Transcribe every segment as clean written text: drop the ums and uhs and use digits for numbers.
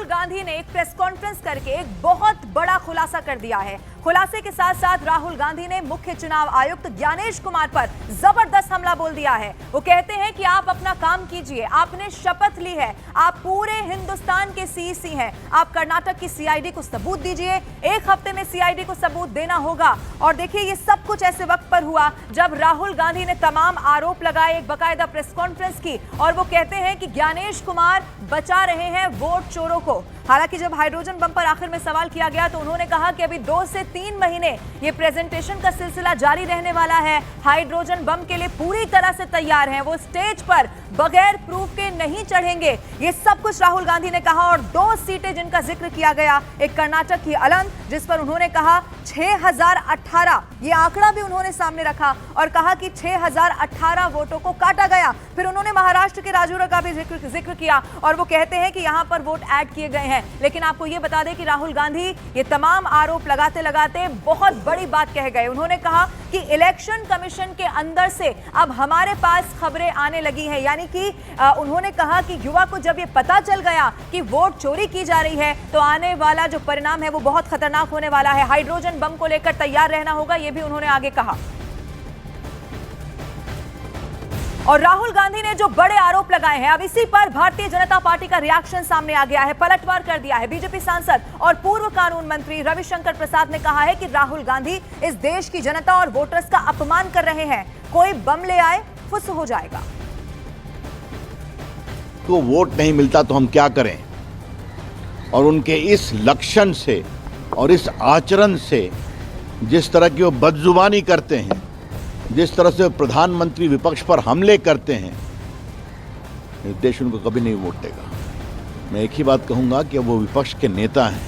राहुल गांधी ने एक press conference करके एक बहुत बड़ा खुलासा कर दिया है। खुलासे के साथ साथ राहुल गांधी ने मुख्य चुनाव आयुक्त ज्ञानेश कुमार पर जबरदस्त हमला बोल दिया है। वो कहते हैं कि आप अपना काम कीजिए, आपने शपथ ली है, आप पूरे हिंदुस्तान के सीईसी हैं, आप कर्नाटक की सीआईडी को सबूत दीजिए, एक हफ्ते में सीआईडी को सबूत देना होगा। और देखिए, ये सब कुछ ऐसे वक्त पर हुआ जब राहुल गांधी ने तमाम आरोप लगाए, एक बाकायदा प्रेस कॉन्फ्रेंस की और वो कहते हैं कि ज्ञानेश कुमार बचा रहे हैं वोट चोरों को। हालांकि जब हाइड्रोजन बम पर आखिर में सवाल किया गया तो उन्होंने कहा कि अभी 2 से 3 महीने ये प्रेजेंटेशन का सिलसिला जारी रहने वाला है। हाइड्रोजन बम के लिए पूरी तरह से तैयार हैं, वो स्टेज पर बगैर प्रूफ के नहीं चढ़ेंगे। ये सब कुछ राहुल गांधी ने कहा। और 2 सीटें जिनका जिक्र किया गया, एक कर्नाटक की अलंग जिस पर उन्होंने कहा 6018, ये आंकड़ा भी उन्होंने सामने रखा और कहा कि 6018 वोटों को काटा गया। फिर उन्होंने महाराष्ट्र के राजौरा का भी जिक्र किया और वो कहते हैं कि यहां पर वोट ऐड किए गए हैं। लेकिन आपको ये बता दें कि राहुल गांधी ये तमाम आरोप लगाते लगाते बहुत बड़ी बात कह गए। उन्होंने कहा कि इलेक्शन कमीशन के अंदर से अब हमारे पास खबरें आने लगी हैं, यानी कि उन्होंने कहा कि युवा को जब ये पता चल गया कि वोट चोरी की जा रही है तो आने वाला जो परिणाम है वो बहुत खतरनाक होने वाला है। हाइड्रोजन बम को लेकर तैयार रहना होगा, ये भी उन्होंने आगे कहा। और राहुल गांधी ने जो बड़े आरोप लगाए हैं, अब इसी पर भारतीय जनता पार्टी का रिएक्शन सामने आ गया है, पलटवार कर दिया है। बीजेपी सांसद और पूर्व कानून मंत्री रविशंकर प्रसाद ने कहा है कि राहुल गांधी इस देश की जनता और वोटर्स का अपमान कर रहे हैं। कोई बम ले आए, फुस हो जाएगा। तो वोट नहीं मिलता तो हम क्या करें? और उनके इस लक्षण से और इस आचरण से, जिस तरह की वो बदजुबानी करते हैं, जिस तरह से प्रधानमंत्री विपक्ष पर हमले करते हैं, देश उनको कभी नहीं वोट देगा। मैं एक ही बात कहूंगा कि वो विपक्ष के नेता हैं,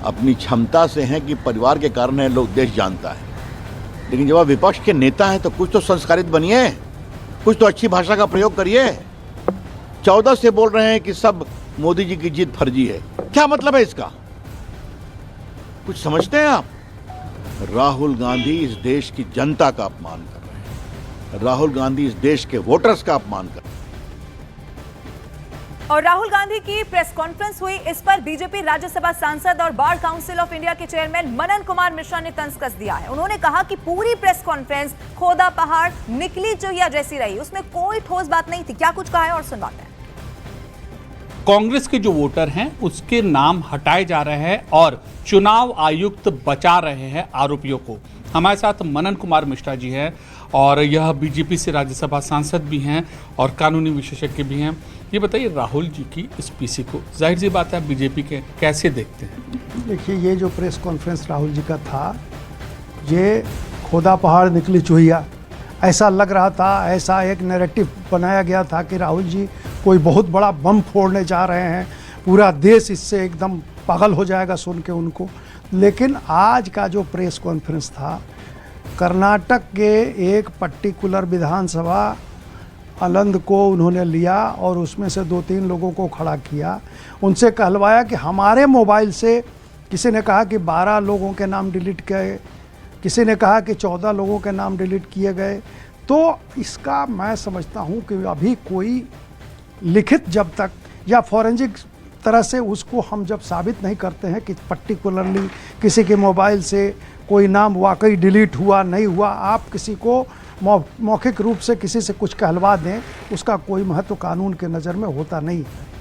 अपनी क्षमता से हैं कि परिवार के कारण है, लोग देश जानता है। लेकिन जब आप विपक्ष के नेता हैं तो कुछ तो संस्कारित बनिए, कुछ तो अच्छी भाषा का प्रयोग करिए। 14 से बोल रहे हैं कि सब मोदी जी की जीत फर्जी है, क्या मतलब है इसका? कुछ समझते हैं आप? राहुल गांधी इस देश की जनता का अपमान कर रहे हैं, राहुल गांधी इस देश के वोटर्स का अपमान कर रहे हैं। और राहुल गांधी की प्रेस कॉन्फ्रेंस हुई, इस पर बीजेपी राज्यसभा सांसद और बार काउंसिल ऑफ इंडिया के चेयरमैन मनन कुमार मिश्रा ने तंज कस दिया है। उन्होंने कहा कि पूरी प्रेस कॉन्फ्रेंस खोदा पहाड़ निकली चुहिया जैसी रही, उसमें कोई ठोस बात नहीं थी। क्या कुछ कहा है और सुनवाते हैं। कांग्रेस के जो वोटर हैं उसके नाम हटाए जा रहे हैं और चुनाव आयुक्त बचा रहे हैं आरोपियों को। हमारे साथ मनन कुमार मिश्रा जी हैं और यह बीजेपी से राज्यसभा सांसद भी हैं और कानूनी विशेषज्ञ भी हैं। ये बताइए, राहुल जी की इस पीसी को जाहिर सी बात है बीजेपी के कैसे देखते हैं? देखिए, ये जो प्रेस कॉन्फ्रेंस राहुल जी का था, ये खोदा पहाड़ निकली चुहिया ऐसा लग रहा था। ऐसा एक नैरेटिव बनाया गया था कि राहुल जी कोई बहुत बड़ा बम फोड़ने जा रहे हैं, पूरा देश इससे एकदम पागल हो जाएगा सुन के उनको। लेकिन आज का जो प्रेस कॉन्फ्रेंस था, कर्नाटक के एक पर्टिकुलर विधानसभा अलंद को उन्होंने लिया और उसमें से 2-3 लोगों को खड़ा किया, उनसे कहलवाया कि हमारे मोबाइल से, किसी ने कहा कि 12 लोगों के नाम डिलीट किए, किसी ने कहा कि 14 लोगों के नाम डिलीट किए गए। तो इसका मैं समझता हूँ कि अभी कोई लिखित जब तक या फॉरेंसिक तरह से उसको हम जब साबित नहीं करते हैं कि पर्टिकुलरली किसी के मोबाइल से कोई नाम वाकई डिलीट हुआ नहीं हुआ, आप किसी को मौखिक रूप से किसी से कुछ कहलवा दें, उसका कोई महत्व कानून के नज़र में होता नहीं है।